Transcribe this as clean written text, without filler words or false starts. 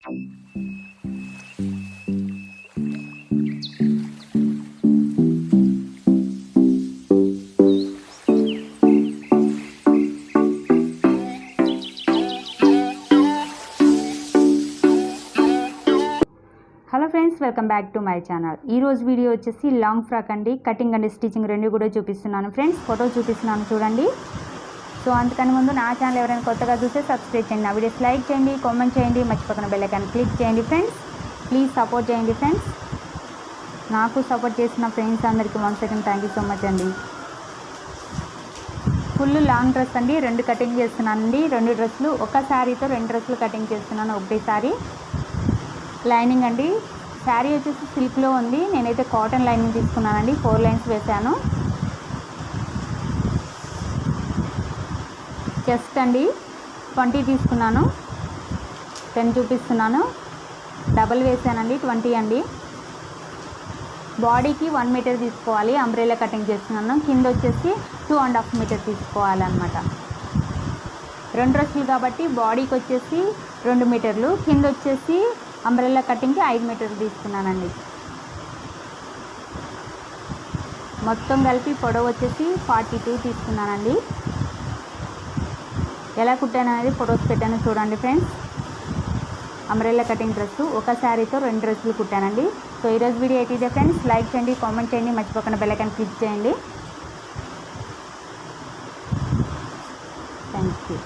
Hello friends, welcome back to my channel. ఈరోజు video వచ్చేసి long frock అండి. Cutting and stitching రెండు కూడా చూపిస్తున్నాను ఫ్రెండ్స్. ఫోటో చూపిస్తున్నాను చూడండి. సో అంతకని ముందు నా ఛానల్ ఎవరైనా కొత్తగా చూస్తే సబ్స్క్రైబ్ చేయండి, నా వీడియోస్ లైక్ చేయండి, కామెంట్ చేయండి, మర్చిపోకుండా బెల్ ఐకాన్ క్లిక్ చేయండి ఫ్రెండ్స్. ప్లీజ్ సపోర్ట్ చేయండి ఫ్రెండ్స్. నాకు సపోర్ట్ చేసిన ఫ్రెండ్స్ అందరికీ one second thank you so much అండి. ఫుల్ లాంగ్ డ్రెస్ అండి, రెండు కటింగ్ చేస్తున్నానండి. రెండు డ్రెస్సులు ఒక శారీతో రెండు డ్రెస్సులు కటింగ్ చేస్తున్నాను ఒకటేసారి. లైనింగ్ అండి, శారీ వచ్చేసి సిల్క్లో ఉంది. నేనైతే కాటన్ లైనింగ్ తీసుకున్నానండి, 4 లైన్స్ వేసాను. చెస్ట్ అండి 20 తీసుకున్నాను, 10 చూపిస్తున్నాను. డబల్ వేసానండి 20 అండి. బాడీకి 1 మీటర్ తీసుకోవాలి, అంబ్రెల్లా కటింగ్ చేస్తున్నాను. కింద వచ్చేసి 2.5 మీటర్ తీసుకోవాలన్నమాట. రెండు డ్రెస్సులు కాబట్టి బాడీకి వచ్చేసి 2 మీటర్లు, కింద వచ్చేసి అంబ్రెల్లా కటింగ్కి 5 మీటర్లు తీసుకున్నానండి. మొత్తం కలిపి పొడవు వచ్చేసి 42 తీసుకున్నానండి. ఎలా కుట్టాను అనేది ఫొటోస్ పెట్టాను చూడండి ఫ్రెండ్స్. అంబ్రెల్లా కటింగ్ డ్రెస్సు ఒక శారీతో 2 డ్రెస్సులు కుట్టానండి. సో ఈరోజు వీడియో అయితే ఫ్రెండ్స్, లైక్ చేయండి, కామెంట్ చేయండి, మర్చిపోకుండా బెల్ ఐకాన్ క్లిక్ చేయండి. Thank you.